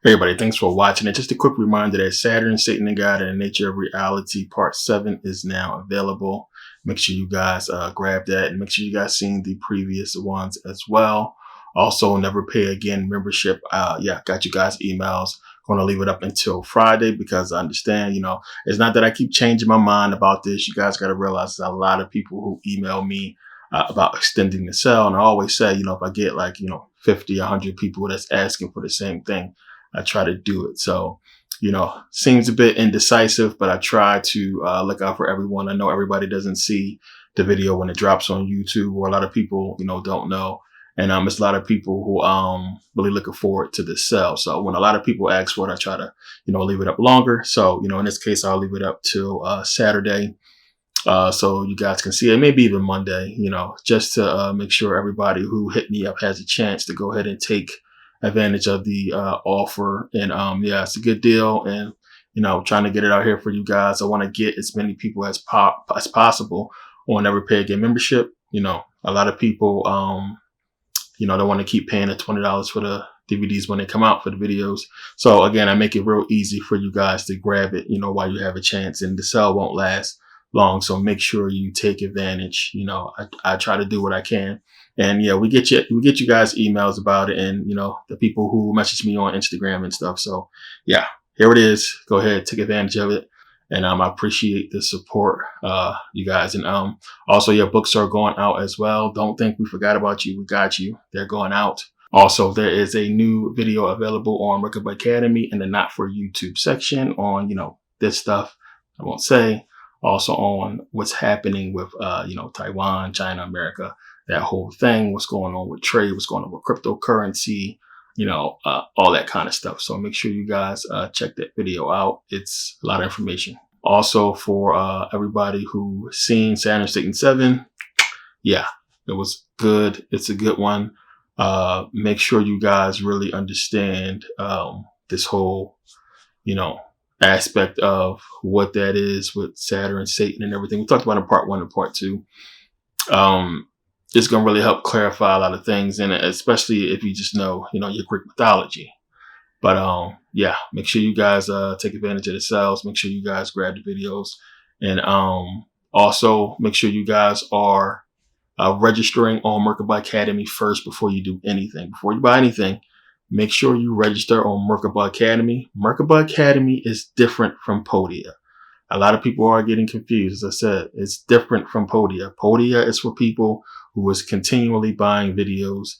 Hey everybody, thanks for watching. And just a quick reminder that Saturn, Satan, and God, and the Nature of Reality Part 7 is now available. Make sure you guys grab that, and make sure you guys seen the previous ones as well. Also, Never Pay Again membership. Got you guys emails. Going to leave it up until Friday because I understand, it's not that I keep changing my mind about this. You guys got to realize there's a lot of people who email me about extending the sale. And I always say, if I get 50, 100 people that's asking for the same thing, I try to do it. So, seems a bit indecisive, but I try to look out for everyone. I know everybody doesn't see the video when it drops on YouTube, or a lot of people, don't know. And it's a lot of people who really looking forward to this sale. So when a lot of people ask for it, I try to, leave it up longer. So, in this case, I'll leave it up till Saturday. So you guys can see it, maybe even Monday, just to make sure everybody who hit me up has a chance to go ahead and take advantage of the offer. And it's a good deal, and trying to get it out here for you guys. I want to get as many people as possible on Never Pay Again membership. A lot of people they want to keep paying the $20 for the DVDs when they come out for the videos. So again, I make it real easy for you guys to grab it, while you have a chance, and the sale won't last long. So make sure you take advantage. I try to do what I can. And we get you guys emails about it, and the people who message me on Instagram and stuff. So here it is. Go ahead, take advantage of it. And I appreciate the support, you guys. And also your books are going out as well. Don't think we forgot about you. We got you. They're going out. Also, there is a new video available on Merkabah Academy in the Not For YouTube section on, this stuff I won't say. Also on what's happening with, Taiwan, China, America, that whole thing, what's going on with trade, what's going on with cryptocurrency, all that kind of stuff. So make sure you guys check that video out. It's a lot of information. Also, for everybody who seen Saturn, Satan 7, it was good. It's a good one. Make sure you guys really understand this whole, aspect of what that is with Saturn, Satan, and everything. We talked about in part 1 and part 2. It's going to really help clarify a lot of things, and especially if you just know, your Greek mythology. But make sure you guys take advantage of the sales. Make sure you guys grab the videos, and also make sure you guys are registering on Merkabah Academy first before you do anything. Before you buy anything, make sure you register on Merkabah Academy. Merkabah Academy is different from Podia. A lot of people are getting confused. As I said, it's different from Podia. Podia is for people who is continually buying videos.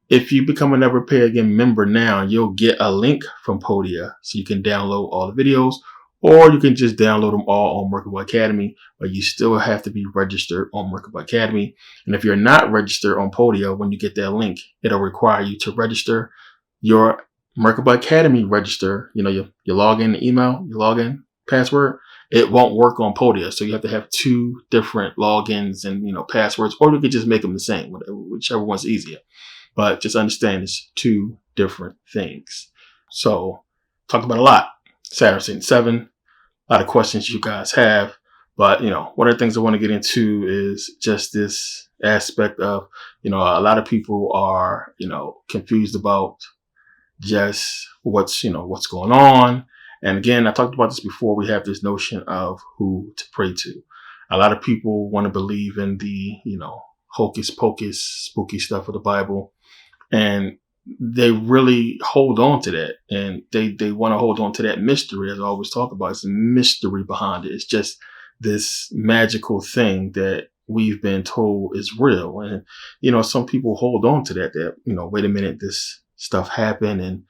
If you become a Never Pay Again member now, you'll get a link from Podia so you can download all the videos, or you can just download them all on Merkabah Academy, but you still have to be registered on Merkabah Academy. And if you're not registered on Podia, when you get that link, it'll require you to register your Merkabah Academy register, your login email, your login password. It won't work on Podia. So you have to have 2 different logins and, passwords, or you could just make them the same, whichever one's easier. But just understand it's 2 different things. So talked about a lot. Saturn, Satan 7, a lot of questions you guys have. But, one of the things I want to get into is just this aspect of, a lot of people are, confused about just what's going on. And again, I talked about this before. We have this notion of who to pray to. A lot of people want to believe in the, hocus pocus, spooky stuff of the Bible. And they really hold on to that. And they want to hold on to that mystery, as I always talk about. It's a mystery behind it. It's just this magical thing that we've been told is real. And, some people hold on to that, wait a minute, this stuff happened, and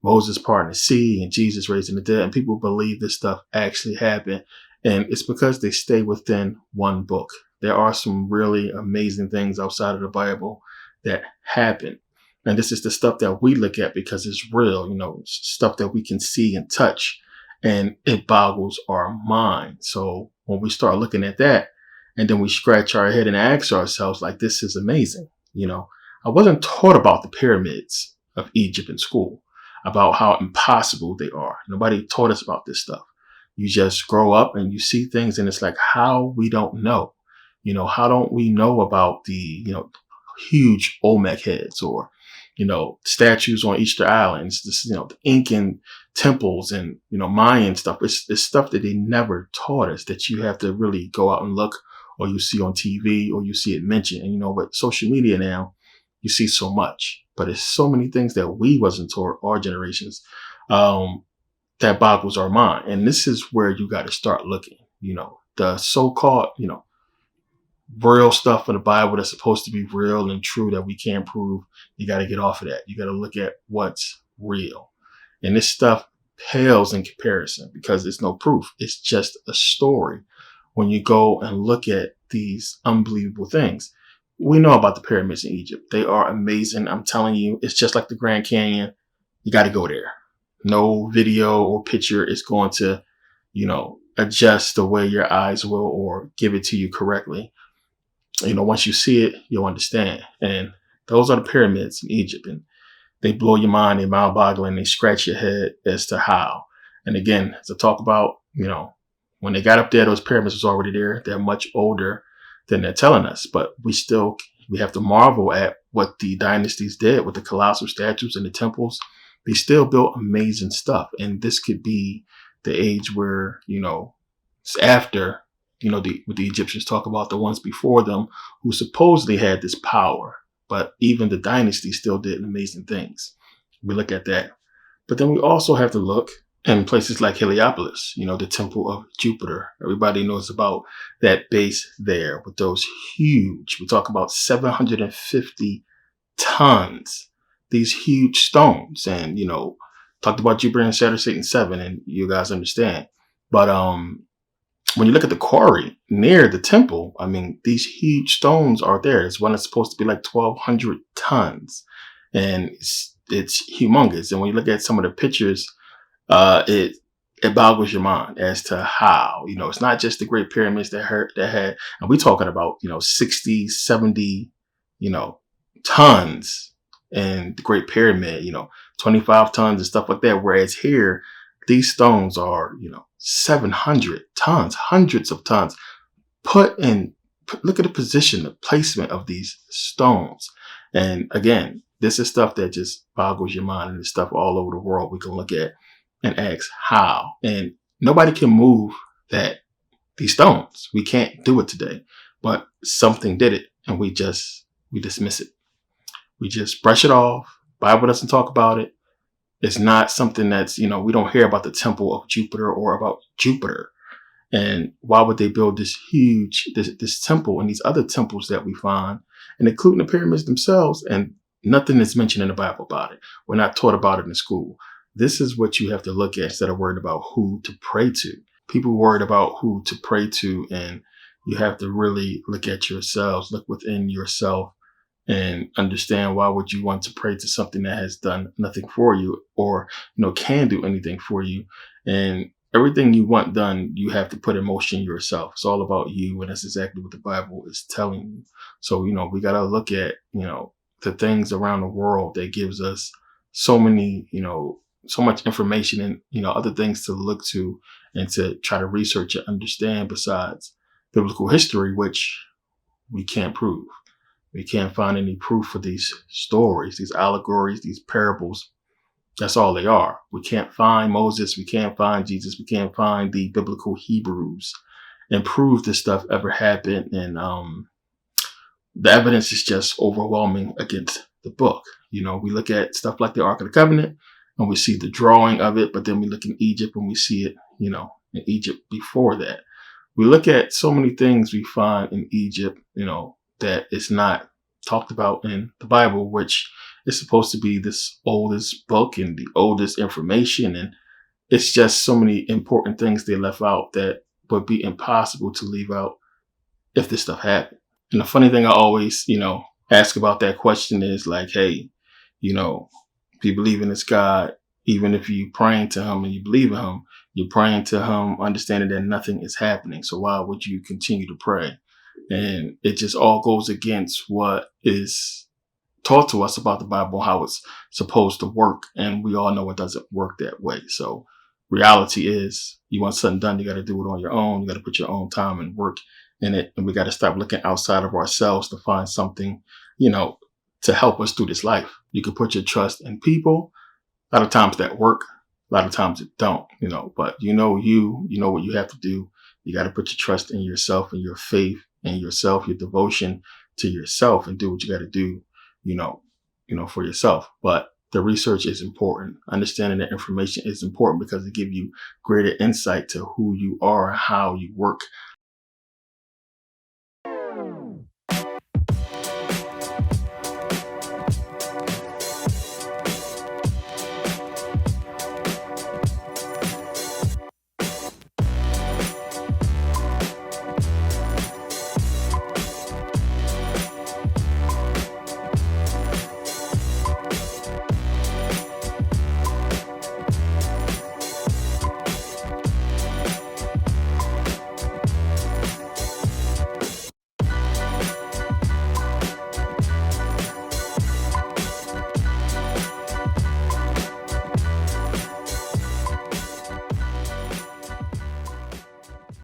Moses parting the sea, and Jesus raising the dead, and people believe this stuff actually happened. And it's because they stay within one book. There are some really amazing things outside of the Bible that happen. And this is the stuff that we look at because it's real, stuff that we can see and touch, and it boggles our mind. So when we start looking at that, and then we scratch our head and ask ourselves, this is amazing. I wasn't taught about the pyramids of Egypt in school, about how impossible they are. Nobody taught us about this stuff. You just grow up and you see things, and it's like, how we don't know, how don't we know about the, huge Olmec heads, or statues on Easter Island. It's this, the Incan temples and, Mayan stuff. It's stuff that they never taught us, that you have to really go out and look, or you see on TV, or you see it mentioned. And, with social media now, you see so much, but it's so many things that we wasn't taught, our generations, that boggles our mind. And this is where you got to start looking, the so-called, real stuff in the Bible that's supposed to be real and true that we can't prove. You got to get off of that. You got to look at what's real. And this stuff pales in comparison because it's no proof. It's just a story. When you go and look at these unbelievable things, we know about the pyramids in Egypt. They are amazing. I'm telling you, it's just like the Grand Canyon. You got to go there. No video or picture is going to, adjust the way your eyes will or give it to you correctly. Once you see it, you'll understand. And those are the pyramids in Egypt. And they blow your mind, they're mind boggling, they scratch your head as to how. And again, as I talk about, when they got up there, those pyramids was already there. They're much older than they're telling us. But we have to marvel at what the dynasties did with the colossal statues and the temples. They still built amazing stuff. And this could be the age where, it's after, what the Egyptians talk about, the ones before them who supposedly had this power. But even the dynasty still did amazing things. We look at that. But then we also have to look in places like Heliopolis, the temple of Jupiter. Everybody knows about that base there with those huge, we talk about 750 tons, these huge stones. And, talked about Jupiter and Saturn, Satan 7, and you guys understand. But when you look at the quarry near the temple, these huge stones are there. There's one that's supposed to be like 1,200 tons, and it's humongous. And when you look at some of the pictures, it boggles your mind as to how, it's not just the Great Pyramids that had, and we're talking about, 60, 70, tons, and the Great Pyramid, 25 tons and stuff like that. Whereas here, these stones are, 700 tons, hundreds of tons. Look at the position, the placement of these stones. And again, this is stuff that just boggles your mind, and it's stuff all over the world we can look at and ask how. And nobody can move these stones. We can't do it today, but something did it, and we dismiss it. We just brush it off. Bible doesn't talk about it. It's not something that's, we don't hear about the temple of Jupiter or about Jupiter. And why would they build this huge, this temple and these other temples that we find, and including the pyramids themselves, and nothing is mentioned in the Bible about it. We're not taught about it in school. This is what you have to look at instead of worried about who to pray to. People worried about who to pray to, and you have to really look at yourselves, look within yourself, and understand why would you want to pray to something that has done nothing for you, or can do anything for you. And everything you want done, you have to put in motion yourself. It's all about you, and that's exactly what the Bible is telling you. So we got to look at the things around the world that gives us so many so much information, and other things to look to and to try to research and understand besides biblical history, which we can't prove. We can't find any proof for these stories, these allegories, these parables. That's all they are. We can't find Moses. We can't find Jesus. We can't find the biblical Hebrews and prove this stuff ever happened. And the evidence is just overwhelming against the book. We look at stuff like the Ark of the Covenant, and we see the drawing of it. But then we look in Egypt and we see it, in Egypt before that. We look at so many things we find in Egypt, that is not talked about in the Bible, which is supposed to be this oldest book and the oldest information. And it's just so many important things they left out that would be impossible to leave out if this stuff happened. And the funny thing I always, ask about that question is like, hey, if you believe in this God, even if you praying to him and you believe in him, you're praying to him, understanding that nothing is happening. So why would you continue to pray? And it just all goes against what is taught to us about the Bible, how it's supposed to work. And we all know it doesn't work that way. So reality is, you want something done, you got to do it on your own. You got to put your own time and work in it. And we got to stop looking outside of ourselves to find something, to help us through this life. You can put your trust in people. A lot of times that work. A lot of times it don't, but you know what you have to do. You got to put your trust in yourself and your faith in yourself, your devotion to yourself, and do what you got to do, for yourself. But the research is important. Understanding the information is important because it gives you greater insight to who you are and how you work,